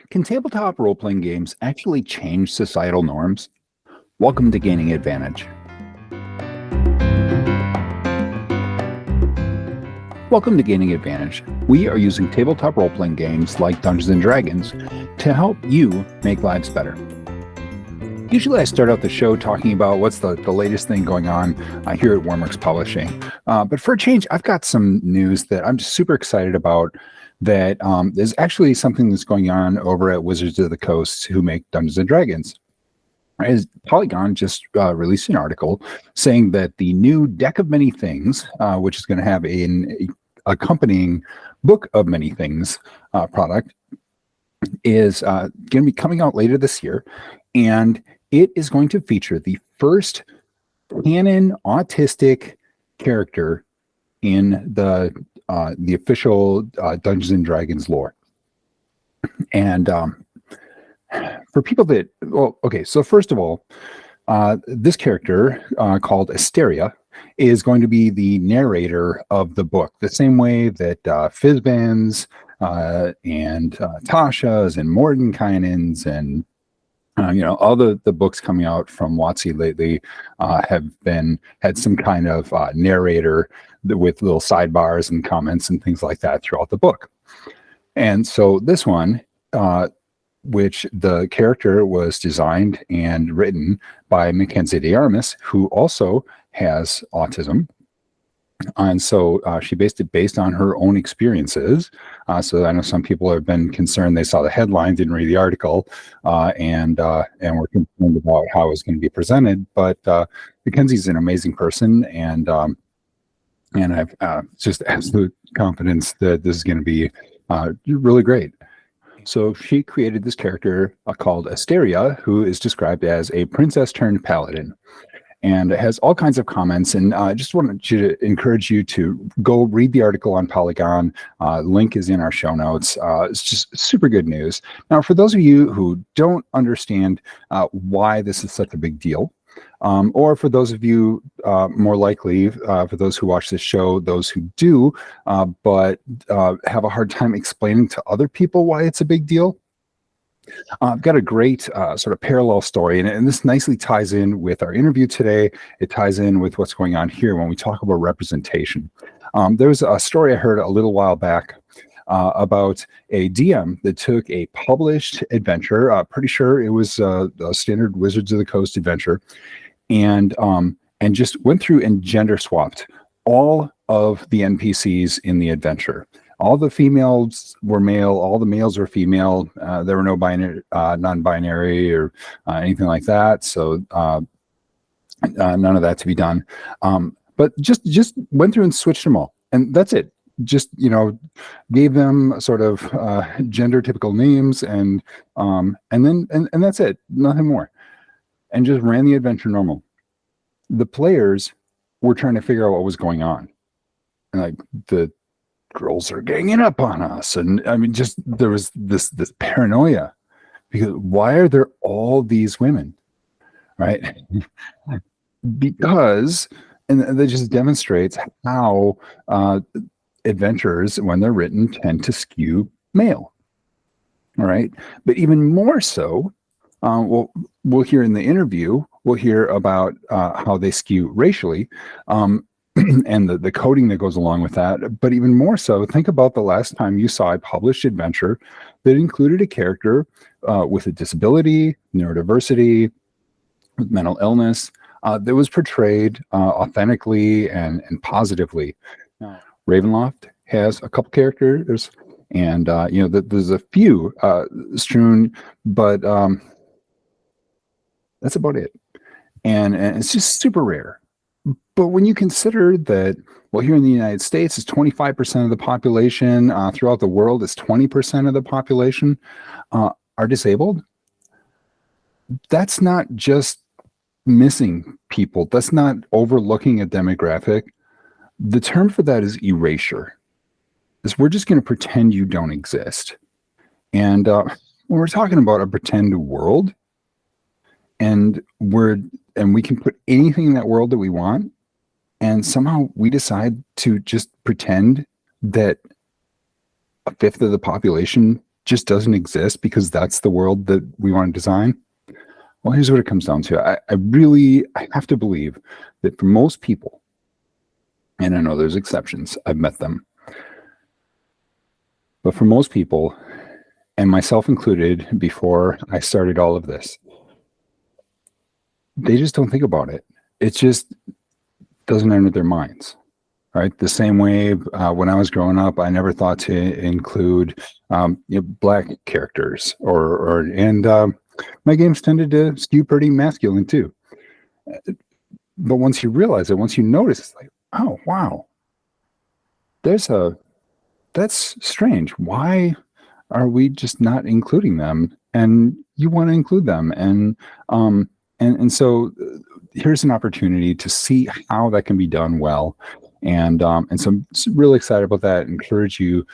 Can tabletop role playing games actually change societal norms? Welcome to Gaining Advantage. Welcome to Gaining Advantage. We are using tabletop role playing games like Dungeons and Dragons to help you make lives better. Usually I start out the show talking about what's the latest thing going on here at Wormworks Publishing. But for a change, I've got some news that I'm just super excited about that is actually something that's going on over at Wizards of the Coast who make Dungeons and Dragons. As Polygon just released an article saying that the new Deck of Many Things, which is going to have an accompanying Book of Many Things product, is going to be coming out later this year. And it is going to feature the first canon autistic character in the official Dungeons and Dragons lore. And for people that, so first of all, this character called Asteria is going to be the narrator of the book, the same way that Fizban's and Tasha's and Mordenkainen's and all the books coming out from WotC lately have had some kind of narrator with little sidebars and comments and things like that throughout the book. And so this one, which the character was designed and written by Mackenzie DeArmas, who also has autism. And so she based on her own experiences. So I know some people have been concerned. They saw the headline, didn't read the article, and were concerned about how it was going to be presented. But Mackenzie's an amazing person, and I've just absolute confidence that this is going to be really great. So she created this character called Asteria, who is described as a princess turned paladin. And it has all kinds of comments. And I just wanted to encourage you to go read the article on Polygon. Link is in our show notes. It's just super good news. Now, for those of you who don't understand why this is such a big deal, or for those of you more likely, for those who watch this show, those who do, but have a hard time explaining to other people why it's a big deal, I've got a great sort of parallel story, and this nicely ties in with our interview today. It ties in with what's going on here when we talk about representation. There was a story I heard a little while back about a DM that took a published adventure, pretty sure it was a standard Wizards of the Coast adventure, and just went through and gender swapped all of the NPCs in the adventure. All the females were male, all the males were female. There were no non-binary or anything like that. So none of that to be done. But just went through and switched them all. And that's it. Just, gave them sort of gender typical names and that's it. Nothing more. And just ran the adventure normal. The players were trying to figure out what was going on. And like the girls are ganging up on us, and I mean, just there was this paranoia because why are there all these women, right? Because, and that just demonstrates how adventures, when they're written, tend to skew male. All right, but even more so, we'll hear in the interview, we'll hear about how they skew racially. And the coding that goes along with that. But even more so, think about the last time you saw a published adventure that included a character with a disability, neurodiversity, with mental illness, that was portrayed authentically and positively. Ravenloft has a couple characters, and there's a few strewn, but that's about it. And it's just super rare. But when you consider that, well, here in the United States, it's 25% of the population. Throughout the world, it's 20% of the population are disabled. That's not just missing people. That's not overlooking a demographic. The term for that is erasure. Is we're just going to pretend you don't exist. And when we're talking about a pretend world, and we can put anything in that world that we want, and somehow we decide to just pretend that a fifth of the population just doesn't exist because that's the world that we want to design? Well, here's what it comes down to. I have to believe that for most people, and I know there's exceptions, I've met them, but for most people, and myself included before I started all of this, they just don't think about it. It just doesn't enter their minds, right? The same way when I was growing up, I never thought to include Black characters, and my games tended to skew pretty masculine too. But once you realize it, once you notice, it's like, oh wow, that's strange. Why are we just not including them? And you want to include them, and so here's an opportunity to see how that can be done well. And so I'm really excited about that. Encourage you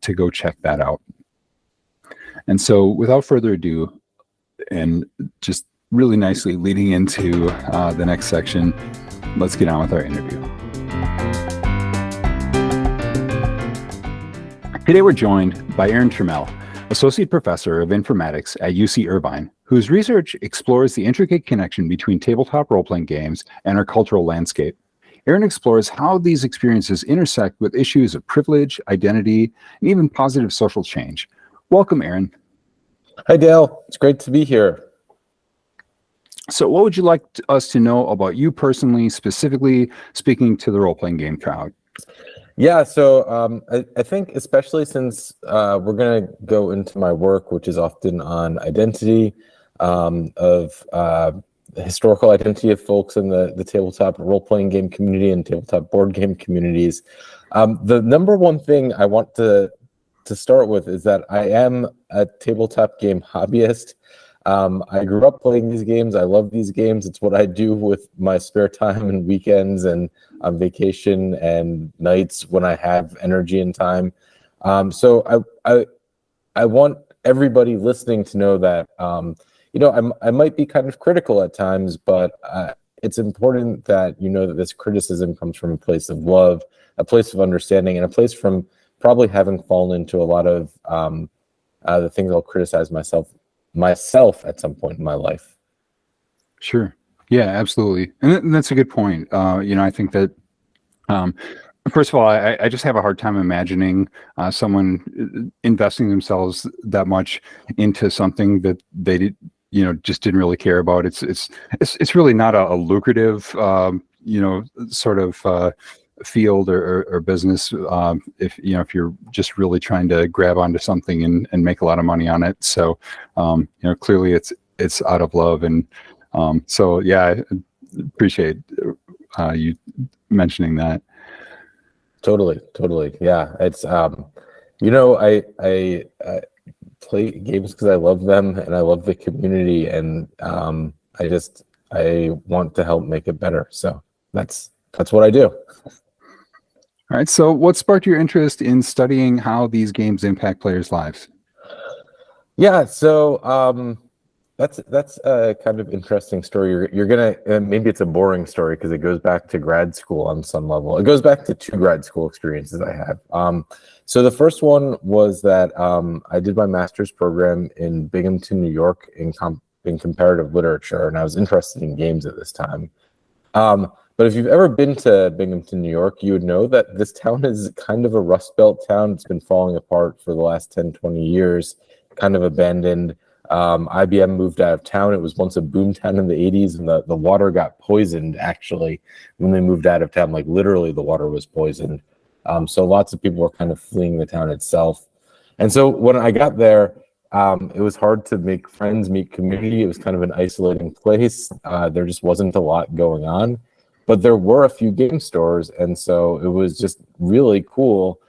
to go check that out. And so without further ado, and just really nicely leading into the next section, let's get on with our interview. Today we're joined by Aaron Trammell, Associate Professor of Informatics at UC Irvine, whose research explores the intricate connection between tabletop role-playing games and our cultural landscape. Aaron explores how these experiences intersect with issues of privilege, identity, and even positive social change. Welcome, Aaron. Hi, Dale. It's great to be here. So what would you like us to know about you personally, specifically speaking to the role-playing game crowd? Yeah, so I think especially since we're going to go into my work, which is often on identity, the historical identity of folks in the tabletop role-playing game community and tabletop board game communities. The number one thing I want to start with is that I am a tabletop game hobbyist. I grew up playing these games. I love these games. It's what I do with my spare time and weekends and on vacation and nights when I have energy and time. So I want everybody listening to know that I might be kind of critical at times, but it's important that you know that this criticism comes from a place of love, a place of understanding, and a place from probably having fallen into a lot of the things I'll criticize myself at some point in my life. Sure. Yeah, absolutely. And that's a good point. I think that, first of all, I just have a hard time imagining someone investing themselves that much into something that they just didn't really care about. It's really not a lucrative, sort of field or business if you're just really trying to grab onto something and make a lot of money on it. So clearly it's out of love, and so yeah, I appreciate you mentioning that. Totally. Yeah, it's I play games because I love them and I love the community, and I want to help make it better. So that's what I do. All right. So what sparked your interest in studying how these games impact players' lives? Yeah. So that's a kind of interesting story. You're gonna maybe it's a boring story because it goes back to grad school on some level. It goes back to 2 grad school experiences I had. So the first one was that I did my master's program in Binghamton, New York, in comparative literature, and I was interested in games at this time. But if you've ever been to Binghamton, New York, you would know that this town is kind of a Rust Belt town. It's been falling apart for the last 10, 20 years, kind of abandoned. IBM moved out of town. It was once a boom town in the 80s, and the water got poisoned, actually, when they moved out of town. Like, literally, the water was poisoned. So lots of people were kind of fleeing the town itself. And so when I got there, it was hard to make friends, meet community. It was kind of an isolating place. There just wasn't a lot going on. But there were a few game stores, and so it was just really cool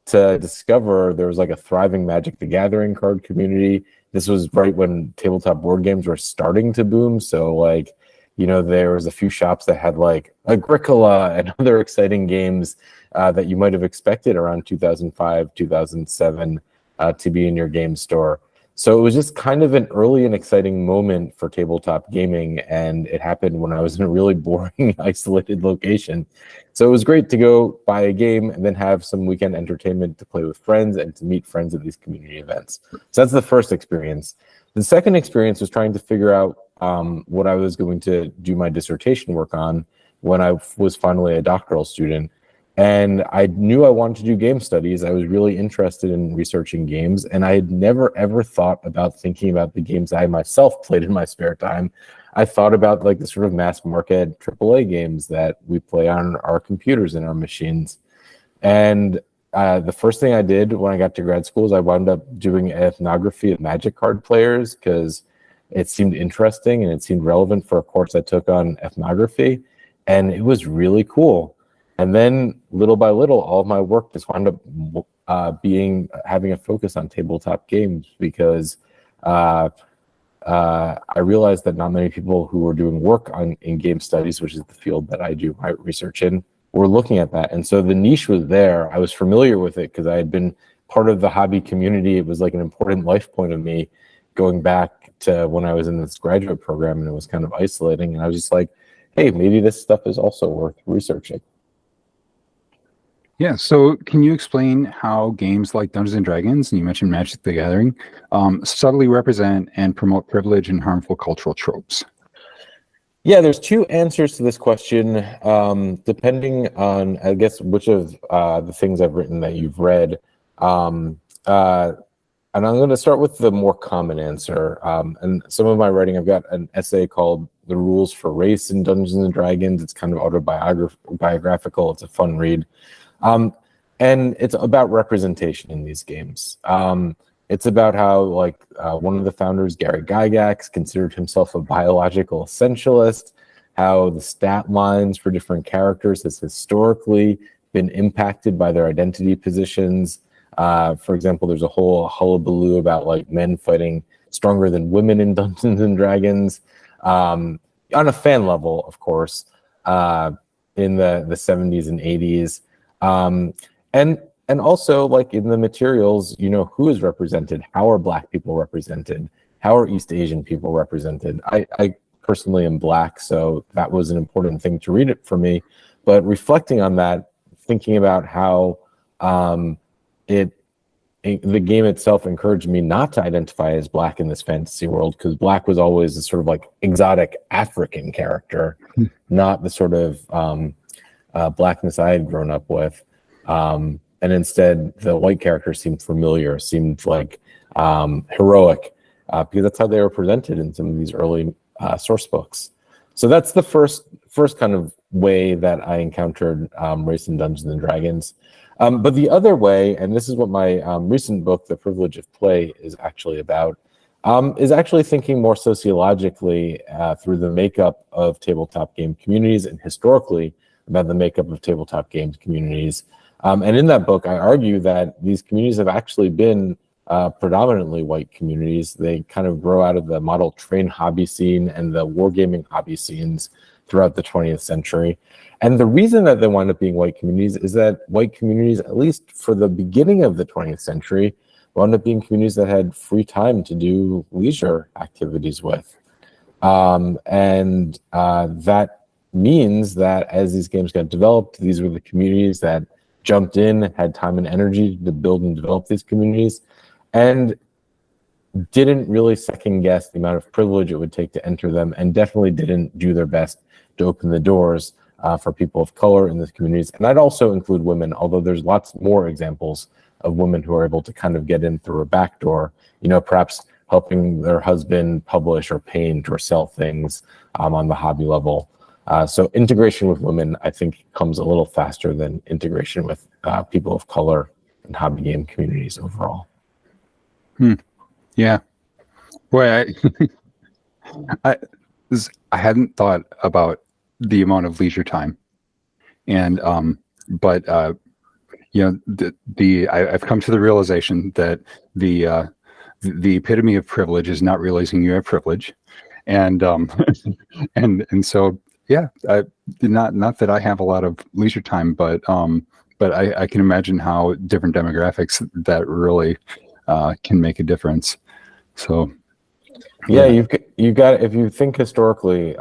to discover there was like a thriving Magic the Gathering card community. This was right when tabletop board games were starting to boom. So there was a few shops that had like Agricola and other exciting games that you might have expected around 2005, 2007 to be in your game store. So it was just kind of an early and exciting moment for tabletop gaming, and it happened when I was in a really boring, isolated location. So it was great to go buy a game and then have some weekend entertainment to play with friends and to meet friends at these community events. So that's the first experience. The second experience was trying to figure out what I was going to do my dissertation work on when I was finally a doctoral student. And I knew I wanted to do game studies. I was really interested in researching games, and I had never ever thought about thinking about the games I myself played in my spare time. I thought about like the sort of mass market AAA games that we play on our computers and our machines. And the first thing I did when I got to grad school is I wound up doing an ethnography of Magic card players because it seemed interesting and it seemed relevant for a course I took on ethnography, and it was really cool. And then little by little, all of my work just wound up having a focus on tabletop games because I realized that not many people who were doing work in game studies, which is the field that I do my research in, were looking at that. And so the niche was there. I was familiar with it because I had been part of the hobby community. It was like an important life point of me going back to when I was in this graduate program, and it was kind of isolating. And I was just like, hey, maybe this stuff is also worth researching. Yeah, so can you explain how games like Dungeons and Dragons, and you mentioned Magic the Gathering, subtly represent and promote privilege and harmful cultural tropes? Yeah, there's two answers to this question, depending on, I guess, which of the things I've written that you've read. And I'm going to start with the more common answer. And some of my writing, I've got an essay called The Rules for Race in Dungeons and Dragons. It's kind of autobiographical. It's a fun read. And it's about representation in these games. It's about how, like, one of the founders, Gary Gygax, considered himself a biological essentialist, how the stat lines for different characters has historically been impacted by their identity positions. For example, there's a whole hullabaloo about like men fighting stronger than women in Dungeons and Dragons, on a fan level, of course, in the 70s and 80s. And also, like, in the materials, you know, who is represented? How are Black people represented? How are East Asian people represented? I personally am Black, so that was an important thing to read it for me. But reflecting on that, thinking about how the game itself encouraged me not to identify as Black in this fantasy world, because Black was always a sort of like exotic African character, not the sort of Blackness I had grown up with. And instead, the white character seemed familiar, seemed like heroic, because that's how they were presented in some of these early source books. So that's the first kind of way that I encountered race in Dungeons and Dragons. But the other way, and this is what my recent book, The Privilege of Play, is actually about, is actually thinking more sociologically through the makeup of tabletop game communities and historically about the makeup of tabletop games communities. And in that book, I argue that these communities have actually been predominantly white communities. They kind of grow out of the model train hobby scene and the wargaming hobby scenes throughout the 20th century. And the reason that they wind up being white communities is that white communities, at least for the beginning of the 20th century, wound up being communities that had free time to do leisure activities with. And that means that as these games got developed, these were the communities that jumped in, had time and energy to build and develop these communities, and didn't really second guess the amount of privilege it would take to enter them, and definitely didn't do their best to open the doors for people of color in these communities. And I'd also include women, although there's lots more examples of women who are able to kind of get in through a back door, you know, perhaps helping their husband publish or paint or sell things on the hobby level. So integration with women, I think, comes a little faster than integration with people of color and hobby game communities overall. Yeah. Boy, I hadn't thought about the amount of leisure time, and but you know, I've come to the realization that the epitome of privilege is not realizing you have privilege, and and so. Yeah, not that I have a lot of leisure time, but I can imagine how different demographics that really can make a difference. So yeah, you got, if you think historically,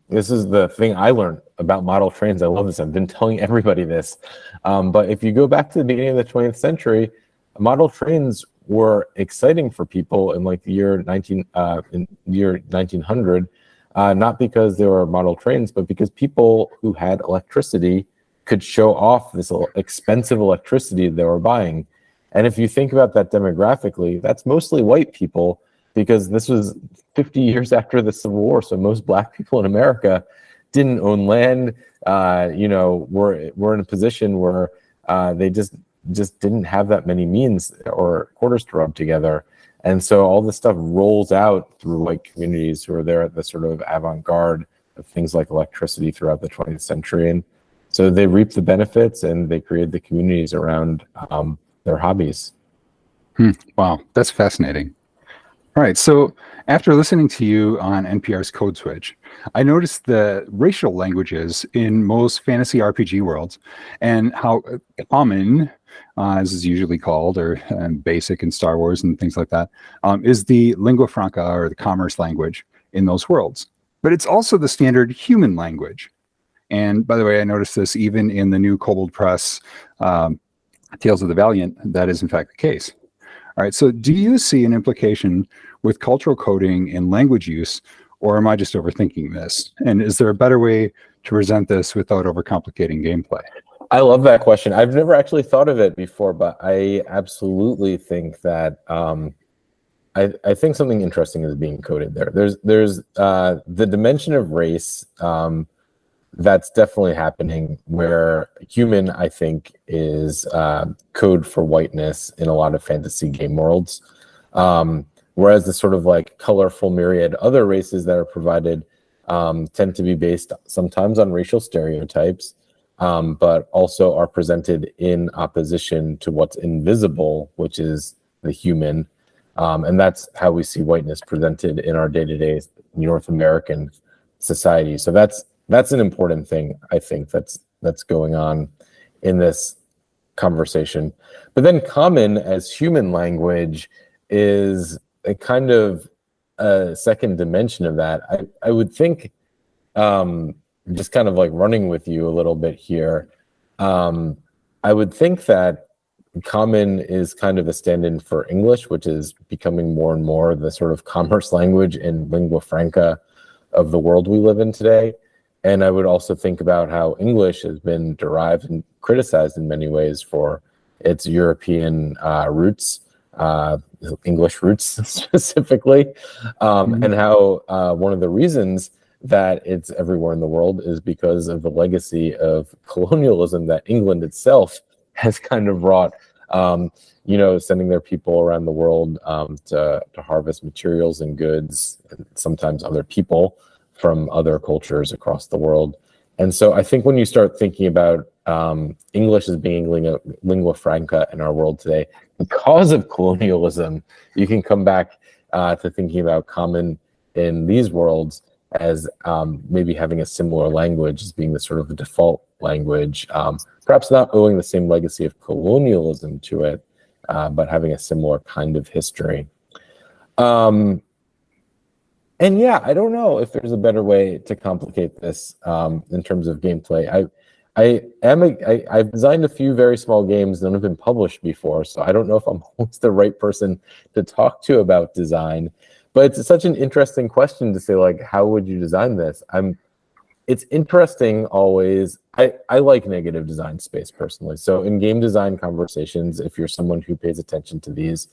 this is the thing I learned about model trains. I love this. I've been telling everybody this. But if you go back to the beginning of the 20th century, model trains were exciting for people in like the year 1900, not because they were model trains, but because people who had electricity could show off this expensive electricity they were buying. And if you think about that demographically, that's mostly white people, because this was 50 years after the Civil War. So most black people in America didn't own land, were in a position where they just didn't have that many means or quarters to rub together. And so all this stuff rolls out through white communities who are there at the sort of avant-garde of things like electricity throughout the 20th century. And so they reap the benefits and they create the communities around their hobbies. Wow, that's fascinating. All right, so after listening to you on NPR's Code Switch, I noticed the racial languages in most fantasy RPG worlds and how common, as is usually called, or basic in Star Wars and things like that, is the lingua franca, or the commerce language in those worlds. But it's also the standard human language. And by the way, I noticed this even in the new Kobold Press Tales of the Valiant, that is in fact the case. All right, so do you see an implication with cultural coding in language use, or am I just overthinking this? And is there a better way to present this without overcomplicating gameplay? I love that question. I've never actually thought of it before, but I absolutely think that I think something interesting is being coded there. There's the dimension of race that's definitely happening, where human, I think, is code for whiteness in a lot of fantasy game worlds. Whereas the sort of like colorful myriad other races that are provided tend to be based sometimes on racial stereotypes, but also are presented in opposition to what's invisible, which is the human. And that's how we see whiteness presented in our day-to-day North American society. So that's an important thing, I think, that's going on in this conversation. But then common as human language is a kind of a second dimension of that. I would think, just kind of like running with you a little bit here, I would think that common is kind of a stand-in for English, which is becoming more and more the sort of commerce language and lingua franca of the world we live in today. And I would also think about how English has been derived and criticized in many ways for its European roots, English roots specifically, and how one of the reasons that it's everywhere in the world is because of the legacy of colonialism that England itself has kind of wrought, sending their people around the world to harvest materials and goods, and sometimes other people from other cultures across the world. And so I think when you start thinking about English as being lingua franca in our world today, because of colonialism, you can come back to thinking about common in these worlds as maybe having a similar language as being the sort of the default language, perhaps not owing the same legacy of colonialism to it, but having a similar kind of history. And yeah, I don't know if there's a better way to complicate this in terms of gameplay. I've designed a few very small games that have been published before, so I don't know if I'm always the right person to talk to about design. But it's such an interesting question to say, like, how would you design this? It's interesting always. I like negative design space personally. So in game design conversations, if you're someone who pays attention to these,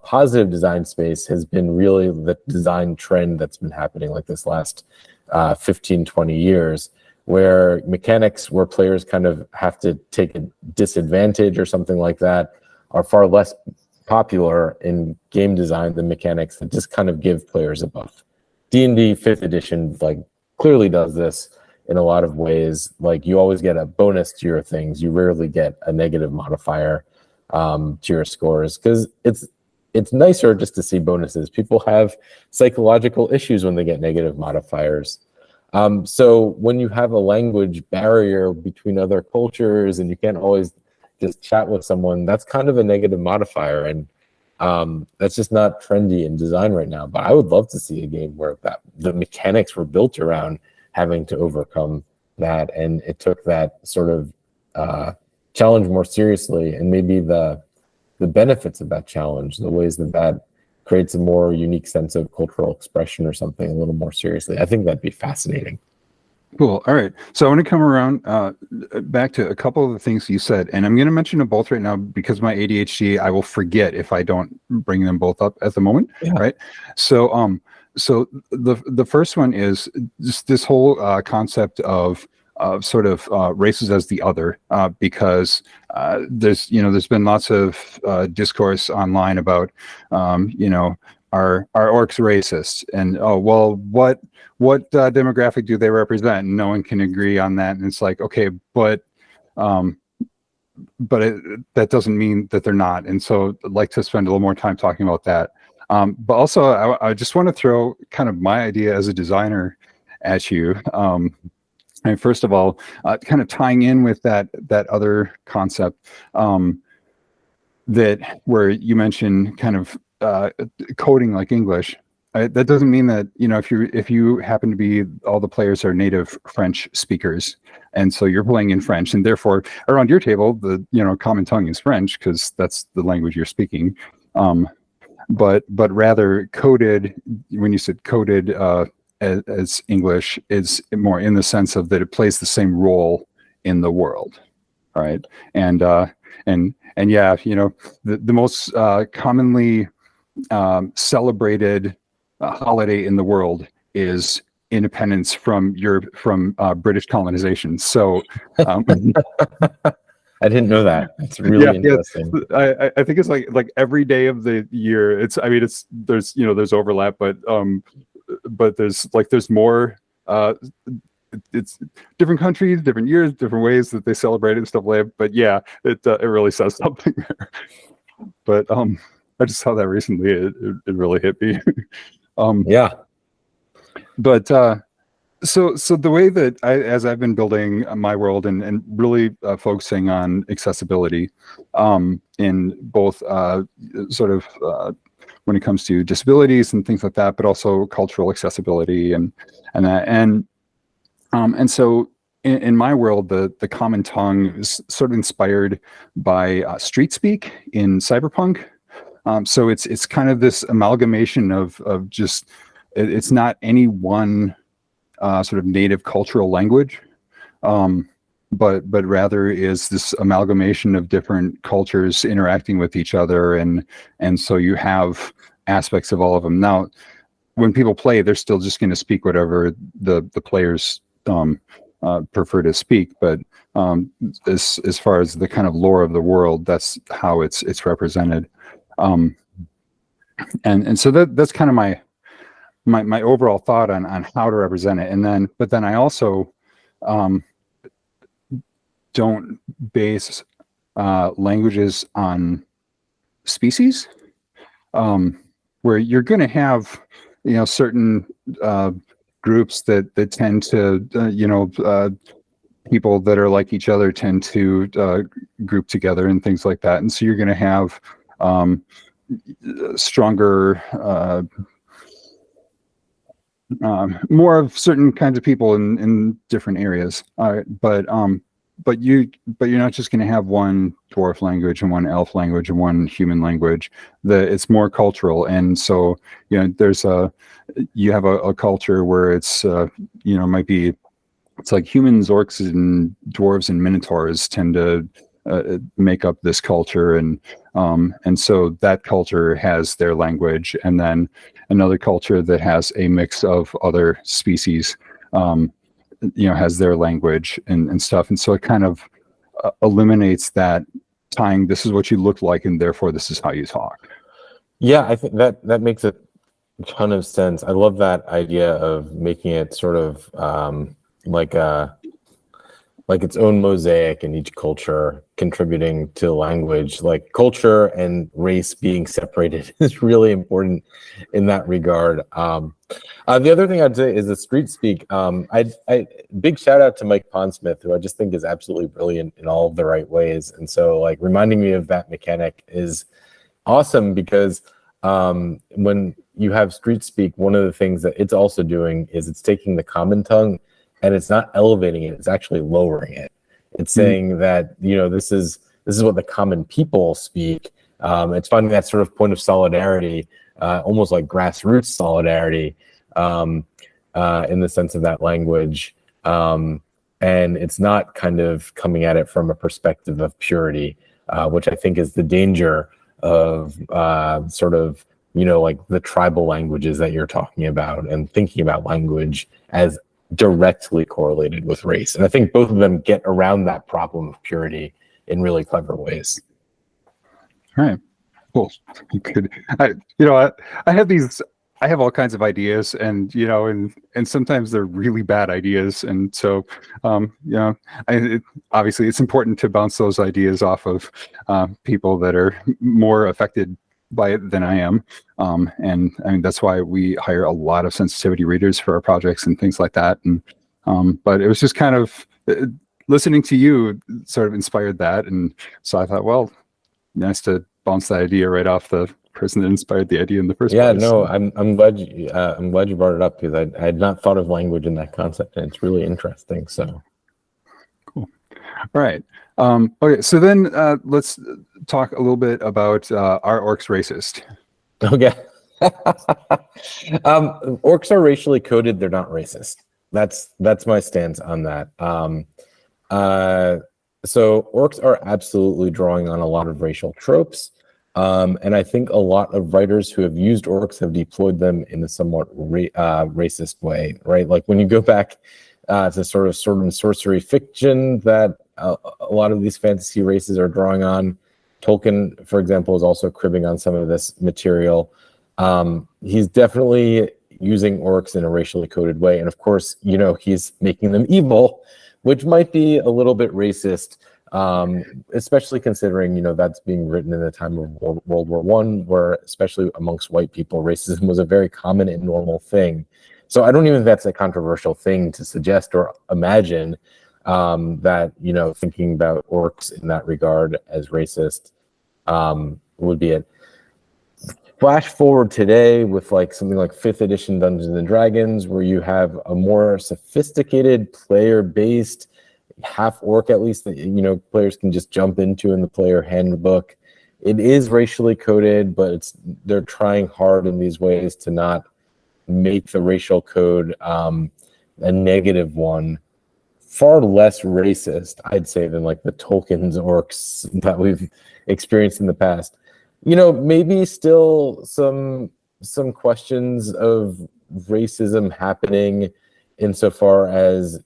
positive design space has been really the design trend that's been happening like this last 15, 20 years, where mechanics where players kind of have to take a disadvantage or something like that are far less popular in game design than mechanics that just kind of give players a buff. D&D 5th edition like clearly does this in a lot of ways. Like, you always get a bonus to your things. You rarely get a negative modifier to your scores, because it's nicer just to see bonuses. People have psychological issues when they get negative modifiers. So when you have a language barrier between other cultures and you can't always just chat with someone, that's kind of a negative modifier. And That's just not trendy in design right now. But I would love to see a game where the mechanics were built around having to overcome that, and it took that sort of challenge more seriously, and maybe the benefits of that challenge, the ways that creates a more unique sense of cultural expression or something a little more seriously. I think that'd be fascinating. Cool. All right. So I want to come around back to a couple of the things you said, and I'm going to mention them both right now because my ADHD, I will forget if I don't bring them both up at the moment. Yeah. Right. So, so the first one is just this whole concept of sort of races as the other, because there's been lots of discourse online about are orcs racist, and what demographic do they represent? And no one can agree on that. And it's like, okay, but that doesn't mean that they're not. And so I'd like to spend a little more time talking about that. But also, I just want to throw kind of my idea as a designer at you. And first of all, kind of tying in with that other concept that where you mentioned kind of coding like English. That doesn't mean that if you happen to be all the players are native French speakers, and so you're playing in French, and therefore around your table the common tongue is French because that's the language you're speaking. But rather coded, when you said coded as English, is more in the sense of that it plays the same role in the world, right? And yeah, the most commonly celebrated holiday in the world is independence from British colonization. So I didn't know that. It's really interesting. Yeah. I think it's like every day of the year. There's overlap, but there's more. It's different countries, different years, different ways that they celebrate it and stuff like that. But yeah, it really says something there. But I just saw that recently. It really hit me. Yeah. But so the way that as I've been building my world and really focusing on accessibility in both sort of when it comes to disabilities and things like that, but also cultural accessibility and so in my world, the common tongue is sort of inspired by street speak in cyberpunk. So it's kind of this amalgamation of just, it's not any one sort of native cultural language, but rather is this amalgamation of different cultures interacting with each other, and so you have aspects of all of them. Now, when people play, they're still just going to speak whatever the players prefer to speak, but as far as the kind of lore of the world, that's how it's represented. And so that's kind of my overall thought on how to represent it. But then I also don't base languages on species, where you're going to have certain groups that tend to people that are like each other tend to group together and things like that, and so you're going to have stronger more of certain kinds of people in different areas. But you're not just going to have one dwarf language and one elf language and one human language. It's more cultural, and so you have a culture where it's might be, it's like humans, orcs, and dwarves and minotaurs tend to make up this culture, and so that culture has their language, and then another culture that has a mix of other species has their language and stuff, and so it kind of eliminates that tying, this is what you look like and therefore this is how you talk. Yeah, I think that makes a ton of sense. I love that idea of making it sort of like its own mosaic, in each culture contributing to language. Like culture and race being separated is really important in that regard. The other thing I'd say is the street speak. Big shout out to Mike Pondsmith, who I just think is absolutely brilliant in all of the right ways. And so, like, reminding me of that mechanic is awesome because when you have street speak, one of the things that it's also doing is it's taking the common tongue and it's not elevating it, it's actually lowering it. It's saying that, you know, this is what the common people speak. It's finding that sort of point of solidarity, almost like grassroots solidarity, in the sense of that language. And it's not kind of coming at it from a perspective of purity, which I think is the danger of sort of, you know, like the tribal languages that you're talking about and thinking about language as directly correlated with race. And I think both of them get around that problem of purity in really clever ways. All right. Cool. Good. I have all kinds of ideas, and you know, and sometimes they're really bad ideas, and so you know, obviously it's important to bounce those ideas off of people that are more affected by it than I am, and I mean that's why we hire a lot of sensitivity readers for our projects and things like that. And but it was just kind of listening to you sort of inspired that, and so I thought, well, nice to bounce that idea right off the person that inspired the idea in the first place. Yeah, no, I'm glad you brought it up, because I had not thought of language in that concept, and it's really interesting. So cool. All right. Okay, so then let's talk a little bit about are orcs racist? Okay. Orcs are racially coded. They're not racist. That's my stance on that. So orcs are absolutely drawing on a lot of racial tropes. And I think a lot of writers who have used orcs have deployed them in a somewhat racist way, right? Like when you go back to sort of sword and sorcery fiction that a lot of these fantasy races are drawing on. Tolkien, for example, is also cribbing on some of this material. He's definitely using orcs in a racially coded way. And of course, you know, he's making them evil, which might be a little bit racist, especially considering, you know, that's being written in the time of World War I, where especially amongst white people, racism was a very common and normal thing. So I don't even think that's a controversial thing to suggest or imagine that, you know, thinking about orcs in that regard as racist would be it. Flash forward today with like something like 5th edition Dungeons and Dragons, where you have a more sophisticated player-based half orc, at least, that, you know, players can just jump into in the player handbook. It is racially coded, but they're trying hard in these ways to not make the racial code a negative one. Far less racist, I'd say, than like the Tolkien's orcs that we've experienced in the past. You know, maybe still some questions of racism happening insofar as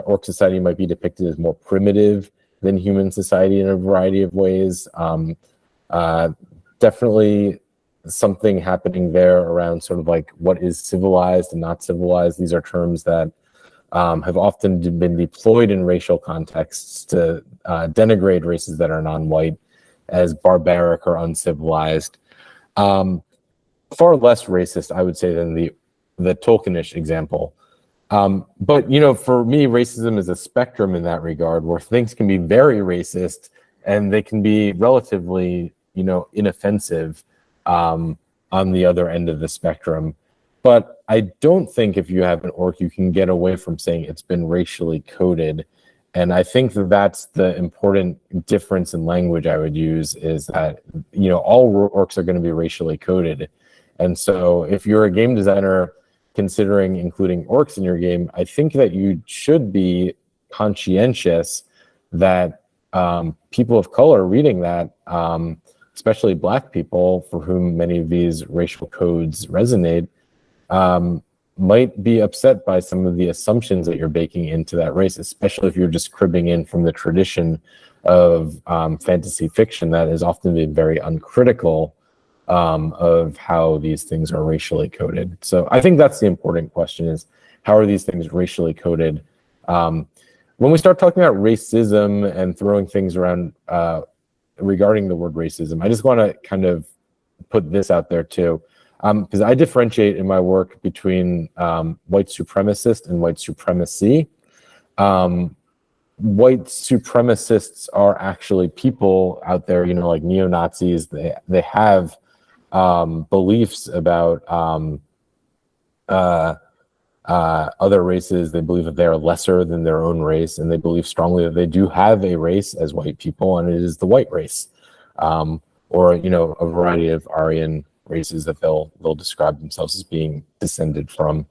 orc society might be depicted as more primitive than human society in a variety of ways. Definitely something happening there around sort of like what is civilized and not civilized. These are terms that have often been deployed in racial contexts to denigrate races that are non-white as barbaric or uncivilized. Far less racist, I would say, than the Tolkienish example. But, you know, for me, racism is a spectrum in that regard, where things can be very racist and they can be relatively, you know, inoffensive on the other end of the spectrum. But I don't think if you have an orc, you can get away from saying it's been racially coded. And I think that that's the important difference in language I would use, is that, you know, all orcs are going to be racially coded. And so if you're a game designer considering including orcs in your game, I think that you should be conscientious that people of color reading that, especially Black people for whom many of these racial codes resonate, might be upset by some of the assumptions that you're baking into that race, especially if you're just cribbing in from the tradition of fantasy fiction that has often been very uncritical of how these things are racially coded. So I think that's the important question, is how are these things racially coded? When we start talking about racism and throwing things around regarding the word racism, I just want to kind of put this out there too. Because I differentiate in my work between white supremacist and white supremacy. white supremacists are actually people out there, you know, like neo-Nazis. They have beliefs about other races. They believe that they are lesser than their own race, and they believe strongly that they do have a race as white people, and it is the white race, or you know, a variety of Aryan races that they'll describe themselves as being descended from.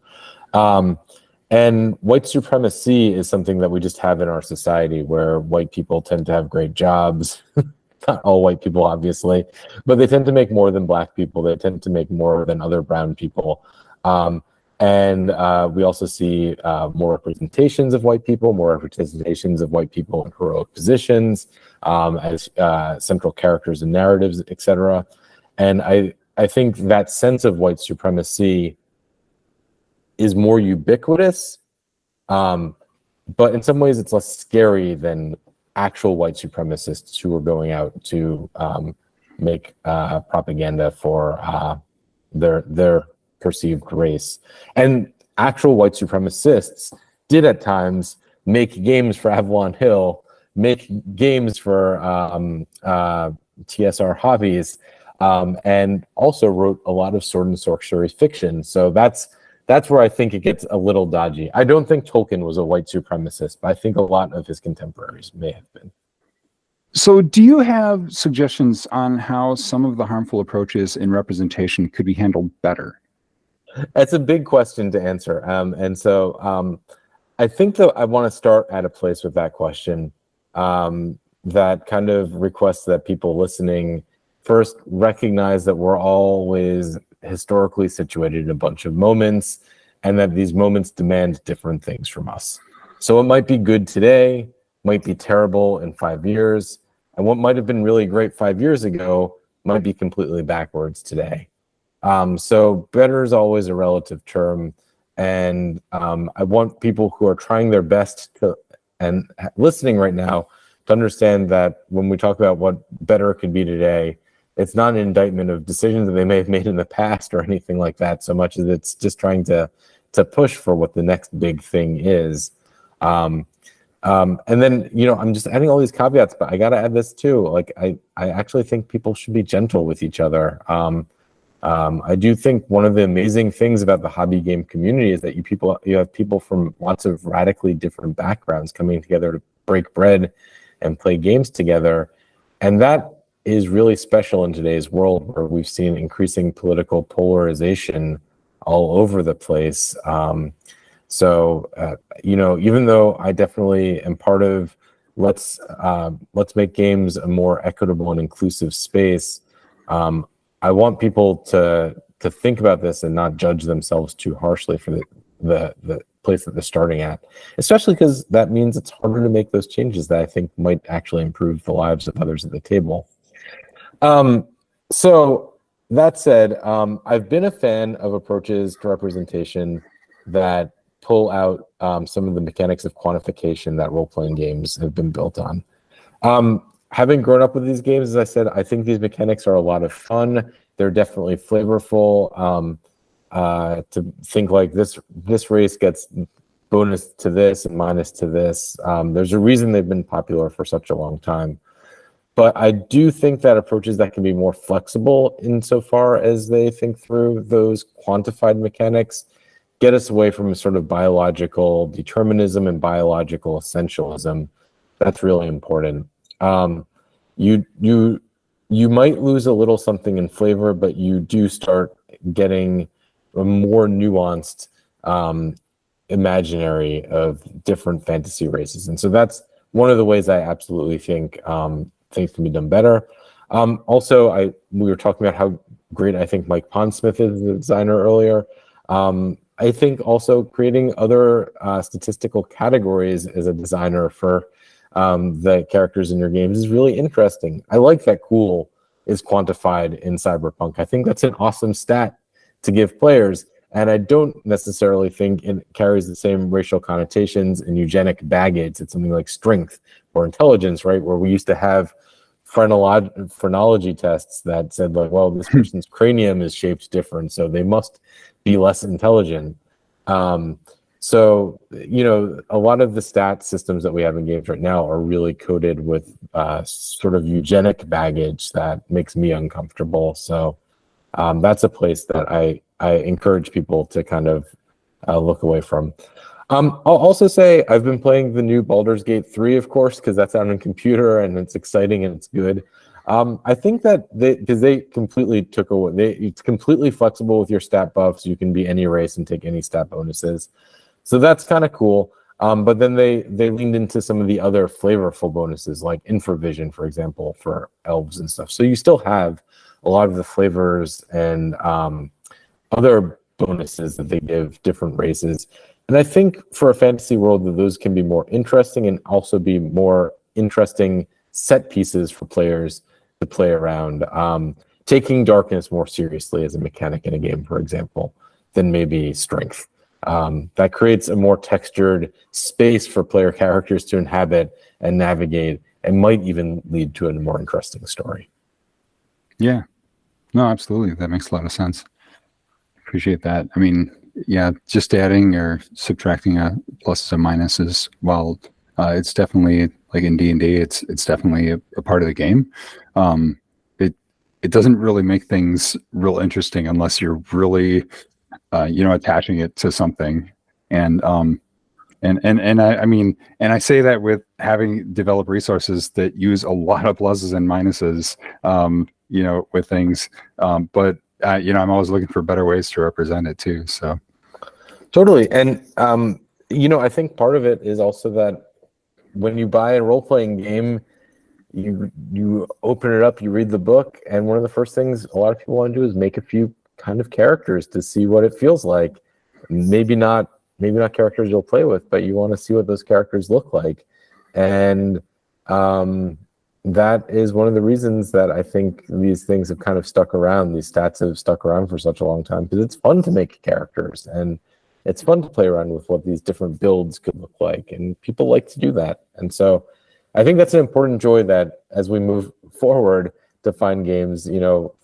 And white supremacy is something that we just have in our society, where white people tend to have great jobs. Not all white people, obviously, but they tend to make more than black people. They tend to make more than other brown people. And we also see more representations of white people, more representations of white people in heroic positions, as central characters in narratives, etc. And I think that sense of white supremacy is more ubiquitous, but in some ways it's less scary than actual white supremacists who are going out to make propaganda for their perceived race. And actual white supremacists did at times make games for Avalon Hill, make games for TSR Hobbies, and also wrote a lot of sword and sorcery fiction. So that's where I think it gets a little dodgy. I don't think Tolkien was a white supremacist, but I think a lot of his contemporaries may have been. So do you have suggestions on how some of the harmful approaches in representation could be handled better? That's a big question to answer. And so I think that I want to start at a place with that question that kind of requests that people listening first recognize that we're always historically situated in a bunch of moments, and that these moments demand different things from us. So what might be good today might be terrible in 5 years, and what might have been really great 5 years ago might be completely backwards today. So better is always a relative term, and I want people who are trying their best to, and listening right now, to understand that when we talk about what better could be today, it's not an indictment of decisions that they may have made in the past or anything like that, so much as it's just trying to push for what the next big thing is. And then, you know, I'm just adding all these caveats, but I got to add this too. Like, I actually think people should be gentle with each other. I do think one of the amazing things about the hobby game community is that you have people from lots of radically different backgrounds coming together to break bread and play games together. And that is really special in today's world, where we've seen increasing political polarization all over the place. You know, even though I definitely am part of let's make games a more equitable and inclusive space, I want people to think about this and not judge themselves too harshly for the place that they're starting at, especially because that means it's harder to make those changes that I think might actually improve the lives of others at the table. So that said, I've been a fan of approaches to representation that pull out some of the mechanics of quantification that role-playing games have been built on. Having grown up with these games, as I said, I think these mechanics are a lot of fun. They're definitely flavorful. To think like this race gets bonus to this and minus to this. There's a reason they've been popular for such a long time. But I do think that approaches that can be more flexible insofar as they think through those quantified mechanics get us away from a sort of biological determinism and biological essentialism. That's really important. You might lose a little something in flavor, but you do start getting a more nuanced imaginary of different fantasy races. And so that's one of the ways I absolutely think things can be done better. Also, we were talking about how great I think Mike Pondsmith is as a designer earlier. I think also creating other statistical categories as a designer for the characters in your games is really interesting. I like that cool is quantified in Cyberpunk. I think that's an awesome stat to give players, and I don't necessarily think it carries the same racial connotations and eugenic baggage. It's something like strength or intelligence, right? Where we used to have phrenology tests that said, like, well, this person's cranium is shaped different, so they must be less intelligent. So, a lot of the stat systems that we have in games right now are really coded with sort of eugenic baggage that makes me uncomfortable. So that's a place that I encourage people to kind of look away from. I'll also say I've been playing the new Baldur's Gate 3, of course, because that's out on computer and it's exciting and it's good. I think that because they completely took away, it's completely flexible with your stat buffs. You can be any race and take any stat bonuses. So that's kind of cool. But then they leaned into some of the other flavorful bonuses, like infravision, for example, for elves and stuff. So you still have a lot of the flavors and other bonuses that they give different races. And I think for a fantasy world, that those can be more interesting and also be more interesting set pieces for players to play around. Taking darkness more seriously as a mechanic in a game, for example, than maybe strength. That creates a more textured space for player characters to inhabit and navigate, and might even lead to a more interesting story. Yeah, no, absolutely. That makes a lot of sense. Appreciate that. I mean, yeah, just adding or subtracting pluses and minuses, while it's definitely, like in D&D, it's definitely a part of the game. It doesn't really make things real interesting unless you're really attaching it to something. And I mean, and I say that with having developed resources that use a lot of pluses and minuses, with things. But I'm always looking for better ways to represent it too. So totally. And I think part of it is also that when you buy a role-playing game, you open it up, you read the book, and one of the first things a lot of people want to do is make a few kind of characters to see what it feels like. Maybe not characters you'll play with, but you want to see what those characters look like. And that is one of the reasons that I think these things have kind of stuck around. These stats have stuck around for such a long time, because it's fun to make characters and it's fun to play around with what these different builds could look like. And people like to do that. And so I think that's an important joy, that as we move forward to find games,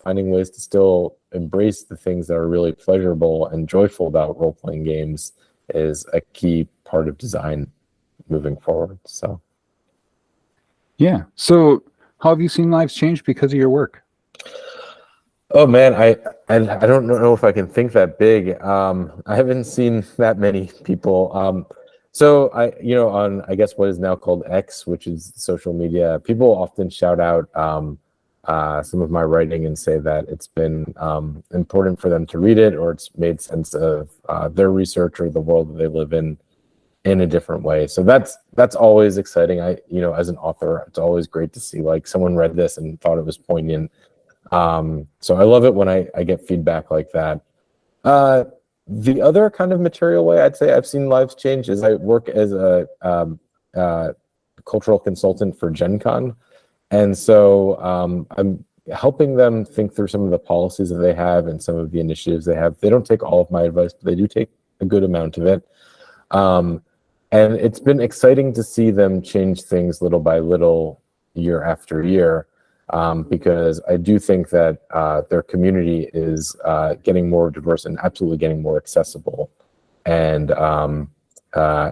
finding ways to still embrace the things that are really pleasurable and joyful about role-playing games is a key part of design moving forward. So, yeah. So how have you seen lives change because of your work? Oh man, I don't know if I can think that big. I haven't seen that many people. So on, I guess, what is now called X, which is social media, people often shout out some of my writing and say that it's been important for them to read it, or it's made sense of their research or the world that they live in a different way. So that's always exciting. As an author, it's always great to see like someone read this and thought it was poignant. So I love it when I get feedback like that. The other kind of material way I'd say I've seen lives change is I work as a cultural consultant for Gen Con. And so I'm helping them think through some of the policies that they have and some of the initiatives they have. They don't take all of my advice, but they do take a good amount of it. And it's been exciting to see them change things little by little, year after year. Because I do think that their community is getting more diverse and absolutely getting more accessible and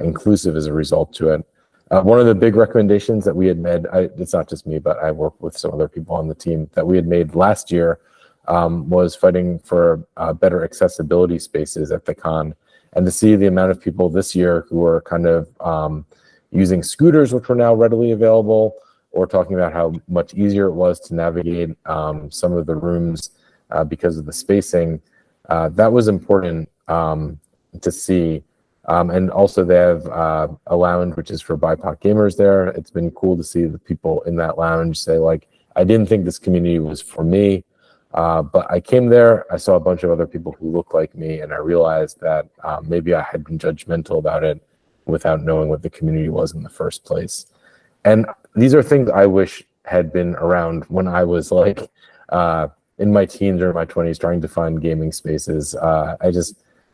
inclusive as a result to it. One of the big recommendations that we had made, it's not just me, but I work with some other people on the team, that we had made last year was fighting for better accessibility spaces at the con. And to see the amount of people this year who are kind of using scooters, which are now readily available, or talking about how much easier it was to navigate some of the rooms because of the spacing. That was important to see. And also they have a lounge, which is for BIPOC gamers there. It's been cool to see the people in that lounge say, like, I didn't think this community was for me, but I came there, I saw a bunch of other people who look like me, and I realized that maybe I had been judgmental about it without knowing what the community was in the first place. And these are things I wish had been around when I was like in my teens or my 20s trying to find gaming spaces.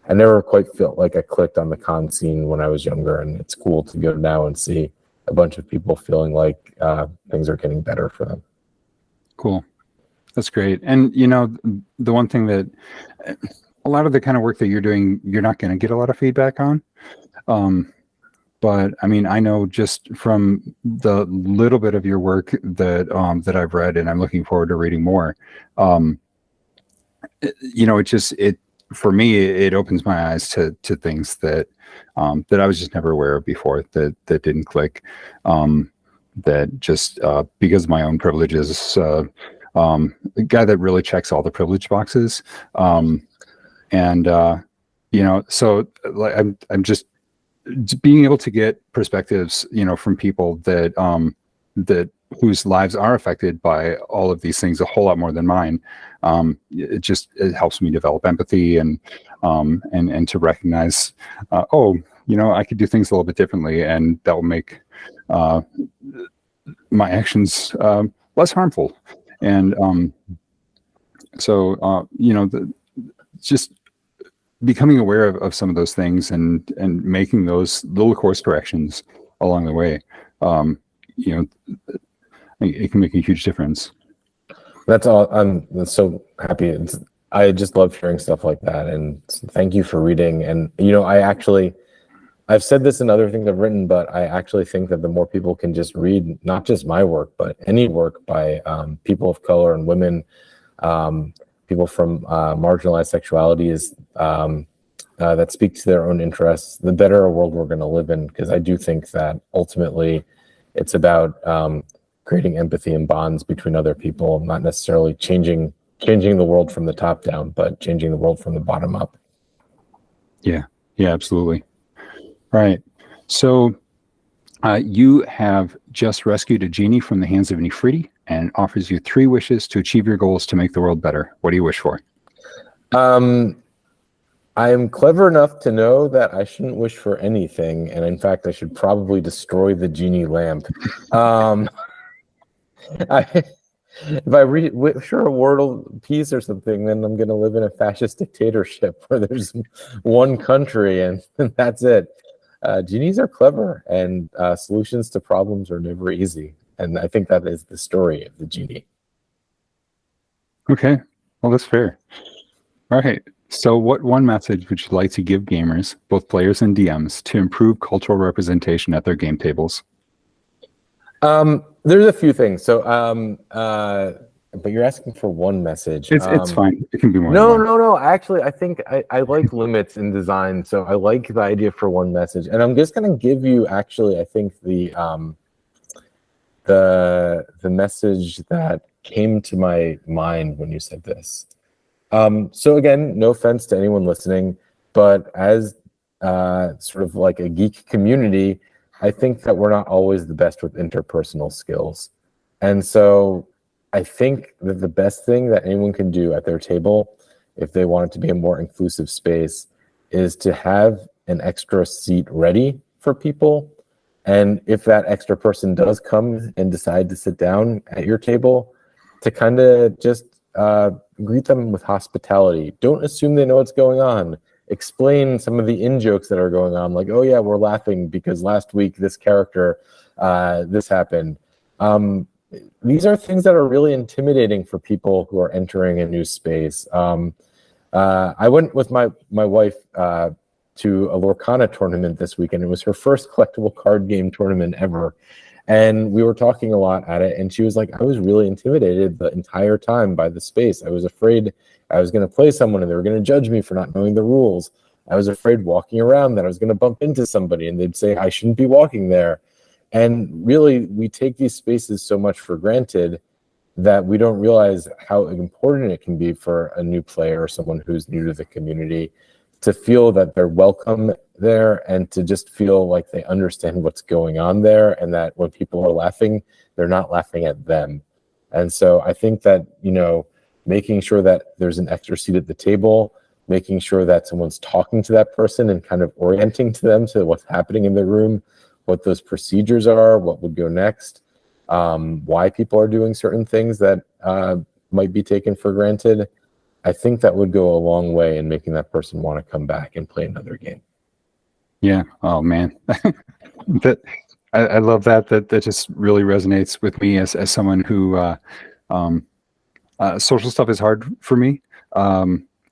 I never quite felt like I clicked on the con scene when I was younger, and it's cool to go now and see a bunch of people feeling like things are getting better for them. Cool. That's great. And, the one thing that a lot of the kind of work that you're doing, you're not going to get a lot of feedback on. But I mean, I know just from the little bit of your work that I've read, and I'm looking forward to reading more. It for me, it opens my eyes to things that I was just never aware of before, that didn't click. That just because of my own privileges, a guy that really checks all the privilege boxes, and so like I'm just being able to get perspectives, from people that whose lives are affected by all of these things a whole lot more than mine. It helps me develop empathy and to recognize, I could do things a little bit differently, and that will make my actions less harmful. And just becoming aware of some of those things and making those little course corrections along the way, it can make a huge difference. That's all. I'm so happy. I just love hearing stuff like that, and thank you for reading. And I've said this in other things I've written, but I actually think that the more people can just read, not just my work, but any work by people of color and women, people from marginalized sexualities, that speak to their own interests, the better a world we're going to live in. Because I do think that ultimately it's about creating empathy and bonds between other people, not necessarily changing the world from the top down, but changing the world from the bottom up. Yeah, absolutely. Right. So you have just rescued a genie from the hands of an Ifriti and offers you 3 wishes to achieve your goals to make the world better. What do you wish for? I am clever enough to know that I shouldn't wish for anything, and in fact, I should probably destroy the genie lamp. If I wish for a world peace or something, then I'm going to live in a fascist dictatorship where there's one country and that's it. Genies are clever, and solutions to problems are never easy. And I think that is the story of the genie. Okay, well, that's fair. All right. So what one message would you like to give gamers, both players and DMs, to improve cultural representation at their game tables? There's a few things. So, but you're asking for one message. It's fine. It can be more. No. Actually, I think I like limits in design. So I like the idea for one message, and I'm just going to give you actually, I think the message that came to my mind when you said this. So again, no offense to anyone listening, but as sort of like a geek community, I think that we're not always the best with interpersonal skills. And so I think that the best thing that anyone can do at their table, if they want it to be a more inclusive space, is to have an extra seat ready for people. And if that extra person does come and decide to sit down at your table, to kind of just greet them with hospitality. Don't assume they know what's going on. Explain some of the in-jokes that are going on, like, oh yeah, we're laughing because last week this character, this happened. These are things that are really intimidating for people who are entering a new space. I went with my wife to a Lorcana tournament this weekend. It was her first collectible card game tournament ever. And we were talking a lot at it, and she was like, I was really intimidated the entire time by the space. I was afraid I was going to play someone and they were going to judge me for not knowing the rules. I was afraid walking around that I was going to bump into somebody and they'd say I shouldn't be walking there. And really, we take these spaces so much for granted that we don't realize how important it can be for a new player or someone who's new to the community to feel that they're welcome there and to just feel like they understand what's going on there, and that when people are laughing, they're not laughing at them. And so I think that, making sure that there's an extra seat at the table, making sure that someone's talking to that person and kind of orienting to them to what's happening in the room, what those procedures are, what would go next, why people are doing certain things that might be taken for granted. I think that would go a long way in making that person want to come back and play another game. Yeah. Oh man, I love that. That just really resonates with me as someone who social stuff is hard for me.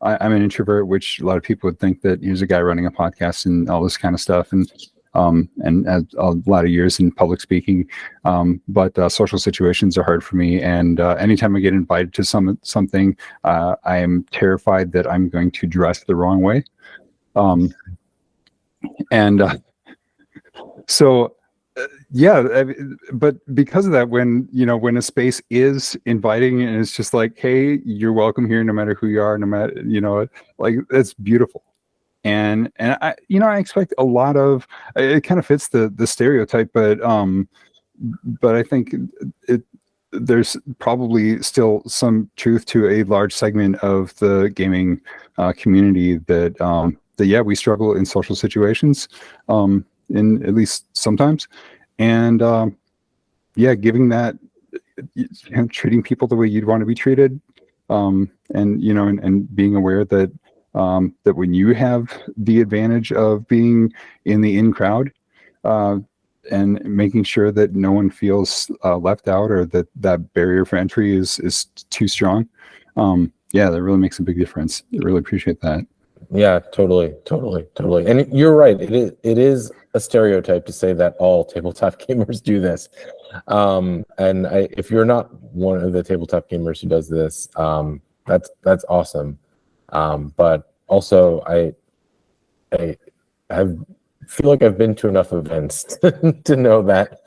I'm an introvert, which a lot of people would think that here's a guy running a podcast and all this kind of stuff, and a lot of years in public speaking. But social situations are hard for me, and anytime I get invited to something, I am terrified that I'm going to dress the wrong way. So yeah, but because of that, when a space is inviting and it's just like, hey, you're welcome here, no matter who you are, no matter, like, that's beautiful. And I expect a lot of, it kind of fits the stereotype, but I think there's probably still some truth to a large segment of the gaming community that yeah, we struggle in social situations, in at least sometimes, and yeah, giving that, treating people the way you'd want to be treated, and being aware that that when you have the advantage of being in the in crowd, and making sure that no one feels left out, or that barrier for entry is too strong. Yeah, that really makes a big difference. I really appreciate that. Yeah, totally. And you're right. It is a stereotype to say that all tabletop gamers do this. If you're not one of the tabletop gamers who does this, that's awesome. But also, I feel like I've been to enough events to know that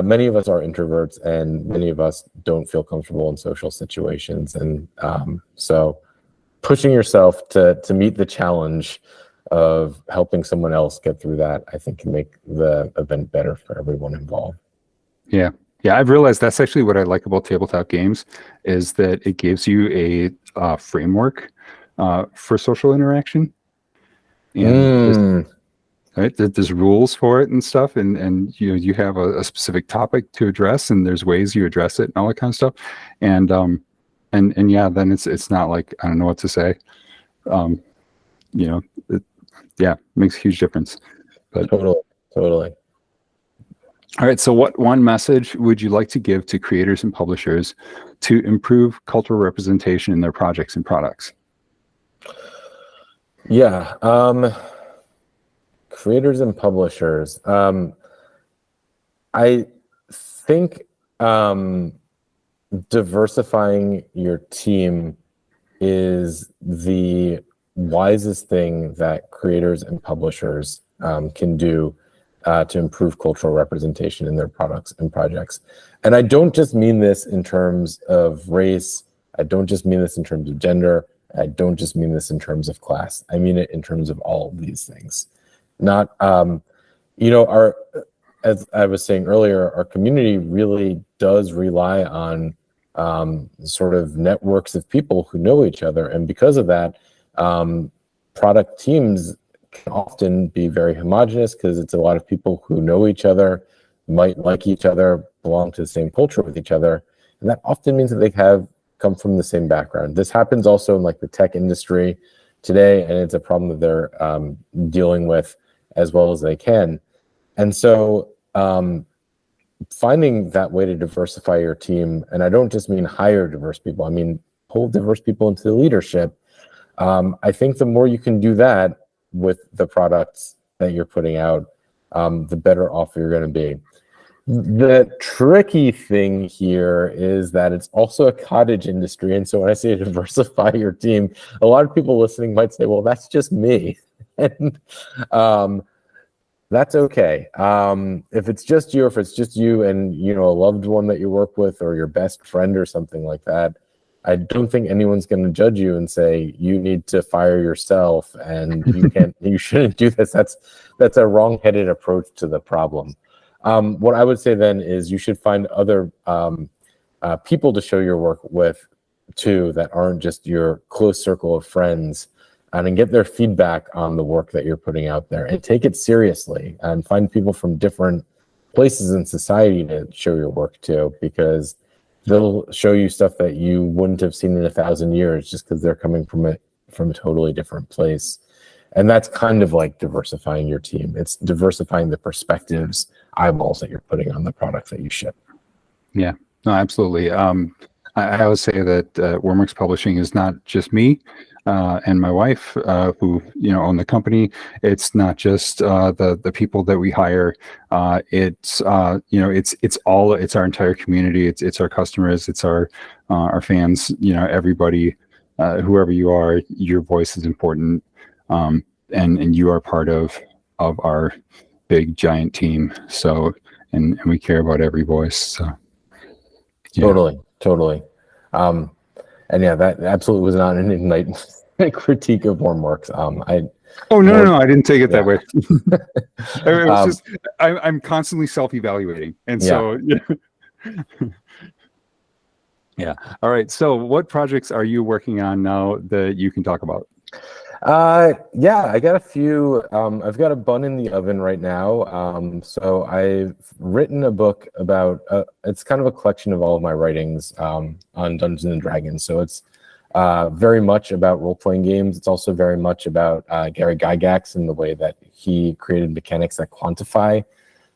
many of us are introverts, and many of us don't feel comfortable in social situations, and so pushing yourself to meet the challenge of helping someone else get through that, I think, can make the event better for everyone involved. Yeah, I've realized that's actually what I like about tabletop games, is that it gives you a framework for social interaction. And right, there's rules for it and stuff, and you have a specific topic to address, and there's ways you address it and all that kind of stuff, and yeah, then it's not like I don't know what to say. It makes a huge difference. But Totally. All right, so what one message would you like to give to creators and publishers to improve cultural representation in their projects and products? Yeah, creators and publishers. I think diversifying your team is the wisest thing that creators and publishers can do to improve cultural representation in their products and projects. And I don't just mean this in terms of race. I don't just mean this in terms of gender. I don't just mean this in terms of class. I mean it in terms of all of these things. Not, as I was saying earlier, our community really does rely on sort of networks of people who know each other. And because of that, product teams can often be very homogenous, because it's a lot of people who know each other, might like each other, belong to the same culture with each other. And that often means that they have come from the same background. This happens also in like the tech industry today, and it's a problem that they're dealing with as well as they can. And so finding that way to diversify your team, and I don't just mean hire diverse people, I mean pull diverse people into leadership. I think the more you can do that with the products that you're putting out, the better off you're going to be. The tricky thing here is that it's also a cottage industry. And so when I say diversify your team, a lot of people listening might say, well, that's just me. And that's okay. If it's just you and, a loved one that you work with, or your best friend or something like that, I don't think anyone's going to judge you and say you need to fire yourself and you shouldn't do this. That's a wrong-headed approach to the problem. What I would say then is you should find other people to show your work with too, that aren't just your close circle of friends, and get their feedback on the work that you're putting out there, and take it seriously, and find people from different places in society to show your work to, because they'll show you stuff that you wouldn't have seen in 1,000 years, just because they're coming from a totally different place. And that's kind of like diversifying your team. It's diversifying the perspectives, eyeballs that you're putting on the product that you ship. Yeah, no, absolutely. I always say that Wormworks Publishing is not just me and my wife, who own the company. It's not just the people that we hire. It's it's our entire community. It's our customers. It's our fans. Everybody, whoever you are, your voice is important, and you are part of our big giant team. So and we care about every voice. So. Yeah. Totally. And yeah, that absolutely was not an Ignite critique of Wormworks. No, I didn't take it that way. It was Um, just I'm constantly self-evaluating, and so yeah. All right. So, what projects are you working on now that you can talk about? I got a few. I've got a bun in the oven right now. So I've written a book about. It's kind of a collection of all of my writings on Dungeons and Dragons. So it's very much about role-playing games. It's also very much about Gary Gygax and the way that he created mechanics that quantify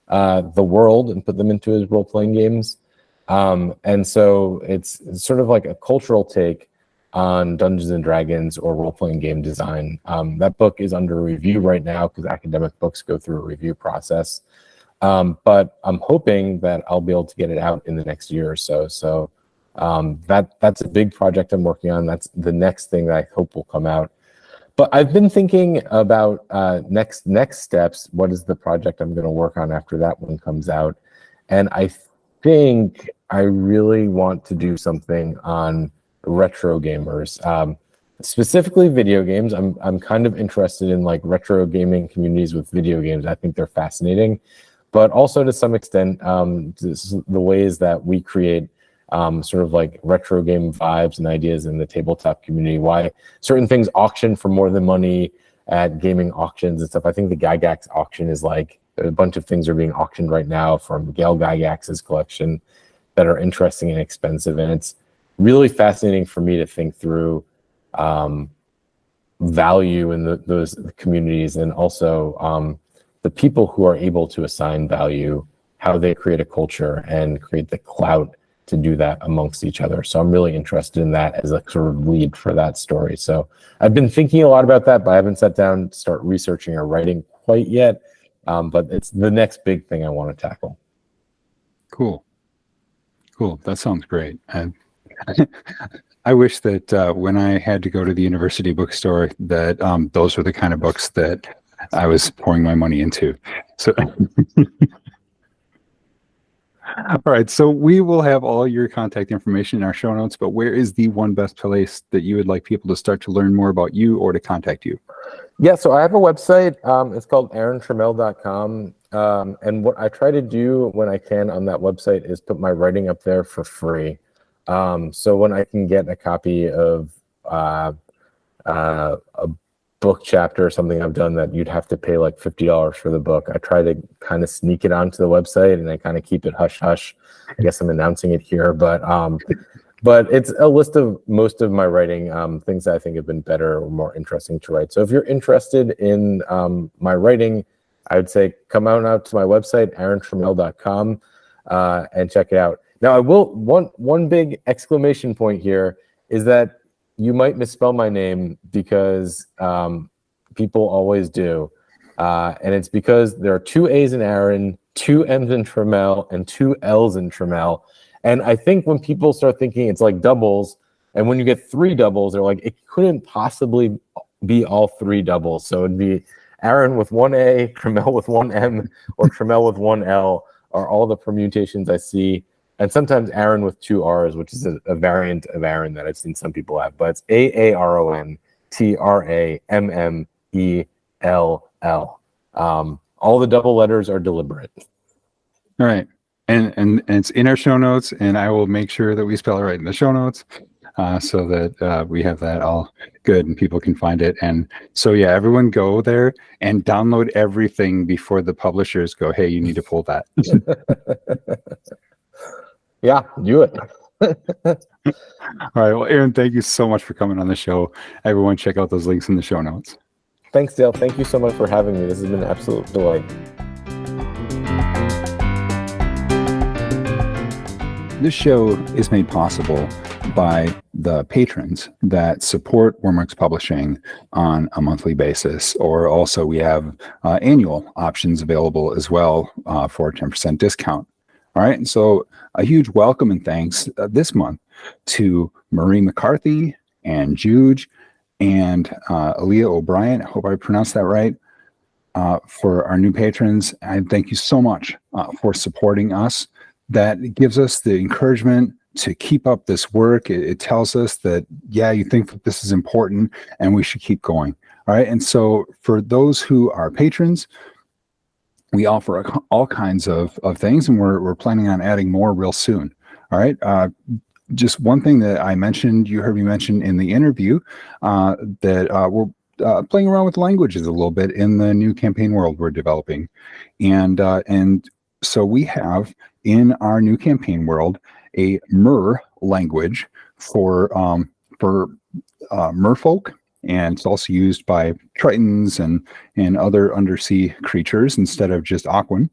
the world and put them into his role-playing games. And so it's sort of like a cultural take on Dungeons and Dragons or role-playing game design. That book is under review right now because academic books go through a review process. But I'm hoping that I'll be able to get it out in the next year or so. So that's a big project I'm working on. That's the next thing that I hope will come out. But I've been thinking about next steps. What is the project I'm going to work on after that one comes out? And I think I really want to do something on retro gamers, specifically video games. I'm kind of interested in like retro gaming communities with video games. I think they're fascinating, but also to some extent, the ways that we create sort of like retro game vibes and ideas in the tabletop community. Why certain things auction for more than money at gaming auctions and stuff. I think the Gygax auction is like a bunch of things are being auctioned right now from Gail Gygax's collection that are interesting and expensive, and it's really fascinating for me to think through value in those communities, and also the people who are able to assign value, how they create a culture and create the clout to do that amongst each other. So I'm really interested in that as a sort of lead for that story. So I've been thinking a lot about that, but I haven't sat down to start researching or writing quite yet. But it's the next big thing I want to tackle. Cool. That sounds great. I wish that when I had to go to the university bookstore, that those were the kind of books that I was pouring my money into. So, all right. So we will have all your contact information in our show notes. But where is the one best place that you would like people to start to learn more about you or to contact you? Yeah, so I have a website. It's called aarontrammell.com. And what I try to do when I can on that website is put my writing up there for free. So when I can get a copy of a book chapter or something I've done that you'd have to pay like $50 for the book, I try to kind of sneak it onto the website, and I kind of keep it hush hush. I guess I'm announcing it here, but it's a list of most of my writing, things that I think have been better or more interesting to write. So if you're interested in my writing, I would say come out to my website, aarontrammell.com, and check it out. Now, I will one big exclamation point here is that you might misspell my name because people always do. And it's because there are 2 A's in Aaron, 2 M's in Trammell, and 2 L's in Trammell. And I think when people start thinking it's like doubles, and when you get 3 doubles, they're like, it couldn't possibly be all 3 doubles. So it'd be Aaron with 1 A, Trammell with 1 M, or Trammell with 1 L are all the permutations I see. And sometimes Aaron with 2 R's, which is a variant of Aaron that I've seen some people have. But it's AARONTRAMMELL. All the double letters are deliberate. All right. And it's in our show notes, and I will make sure that we spell it right in the show notes so that we have that all good and people can find it. And so, yeah, everyone go there and download everything before the publishers go, hey, you need to pull that. Yeah, do it. All right. Well, Aaron, thank you so much for coming on the show. Everyone, check out those links in the show notes. Thanks, Dale. Thank you so much for having me. This has been an absolute delight. This show is made possible by the patrons that support Wormworks Publishing on a monthly basis. Or also we have annual options available as well for a 10% discount. All right, and so a huge welcome and thanks this month to Marie McCarthy and Juge and Aaliyah O'Brien. I hope I pronounced that right. For our new patrons, and thank you so much for supporting us. That gives us the encouragement to keep up this work. It tells us that, yeah, you think that this is important and we should keep going. All right. And so for those who are patrons, we offer all kinds of things, and we're planning on adding more real soon. All right. Just one thing that I mentioned, you heard me mention in the interview, that we're playing around with languages a little bit in the new campaign world we're developing. And so we have in our new campaign world a Mer language for merfolk, and it's also used by Tritons and other undersea creatures instead of just Aquan.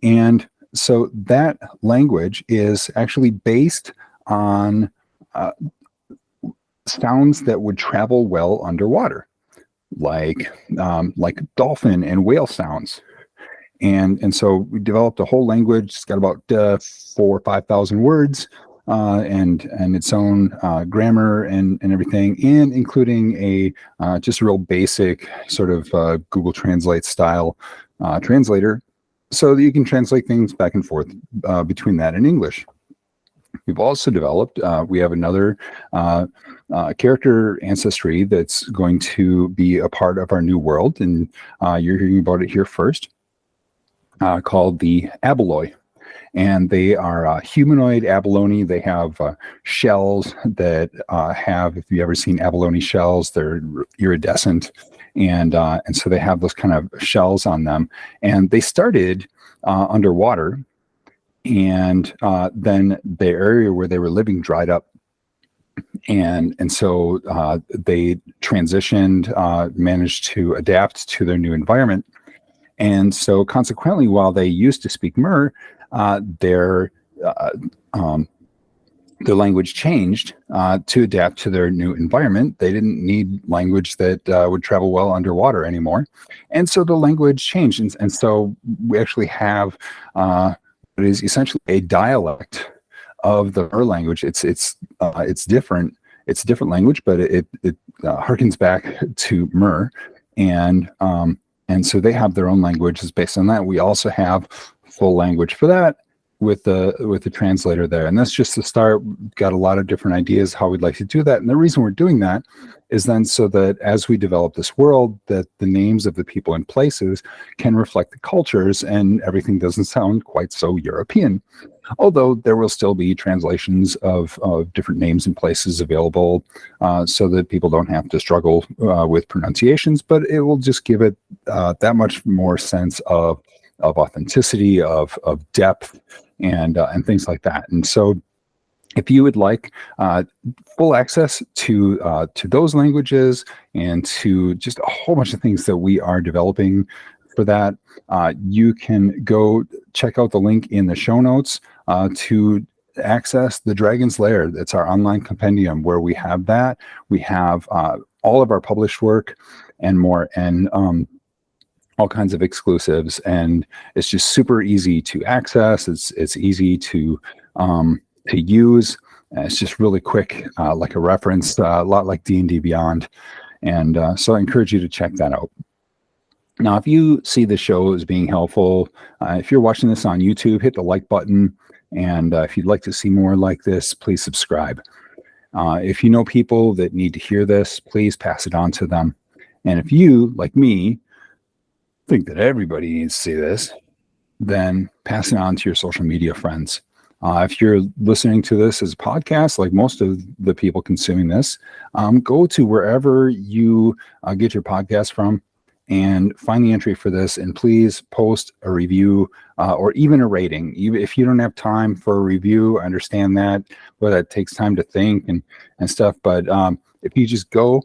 And so that language is actually based on sounds that would travel well underwater, like dolphin and whale sounds. And so we developed a whole language. It's got about 4,000 or 5,000 words, and its own grammar and everything, and including a just a real basic sort of Google Translate style translator, so that you can translate things back and forth between that and English. We've also developed, we have another character ancestry that's going to be a part of our new world, and you're hearing about it here first, called the Abaloi. And they are humanoid abalone. They have shells that have, if you've ever seen abalone shells, they're iridescent. And so they have those kind of shells on them. And they started underwater, and then the area where they were living dried up. And so they transitioned, managed to adapt to their new environment. And so consequently, while they used to speak Mer, their language changed to adapt to their new environment. They didn't need language that would travel well underwater anymore. And so the language changed. And so we actually have what is essentially a dialect of the Mer language. It's different. It's a different language, but it harkens back to Mer. And so they have their own languages based on that. We also have full language for that with the translator there. And that's just the start. We've got a lot of different ideas how we'd like to do that. And the reason we're doing that is then so that as we develop this world, that the names of the people and places can reflect the cultures, and everything doesn't sound quite so European. Although there will still be translations of different names and places available, so that people don't have to struggle with pronunciations, but it will just give it that much more sense of authenticity, of depth, and things like that. And so if you would like full access to those languages and to just a whole bunch of things that we are developing for that, you can go check out the link in the show notes to access the Dragon's Lair. That's our online compendium where we have that. We have all of our published work and more, and all kinds of exclusives. And it's just super easy to access. It's easy to use. It's just really quick, like a reference, a lot like D&D Beyond. And so I encourage you to check that out. Now, if you see the show as being helpful, if you're watching this on YouTube, hit the like button. And if you'd like to see more like this, please subscribe. If you know people that need to hear this, please pass it on to them. And if you, like me, think that everybody needs to see this, then pass it on to your social media friends. If you're listening to this as a podcast, like most of the people consuming this, go to wherever you get your podcast from and find the entry for this, and please post a review or even a rating. Even if you don't have time for a review, I understand that, but it takes time to think and stuff. But if you just go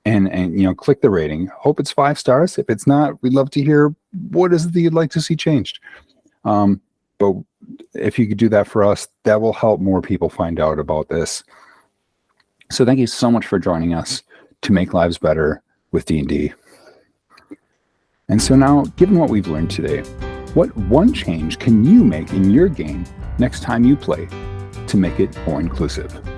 and click the rating, hope it's 5 stars. If it's not, we'd love to hear what is it that you'd like to see changed. But if you could do that for us, that will help more people find out about this. So thank you so much for joining us to make lives better with D&D. And so now, given what we've learned today, what one change can you make in your game next time you play to make it more inclusive?